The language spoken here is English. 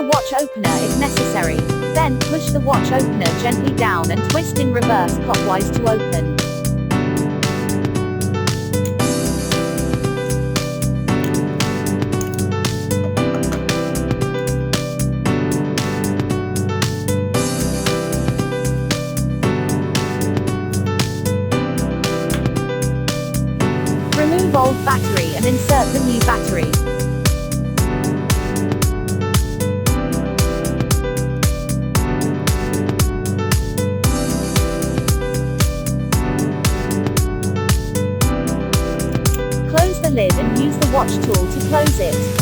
watch opener if necessary. Then, push the watch opener gently down and twist in reverse clockwise to open. Remove old battery and insert the new battery. Close the lid and use the watch tool to close it.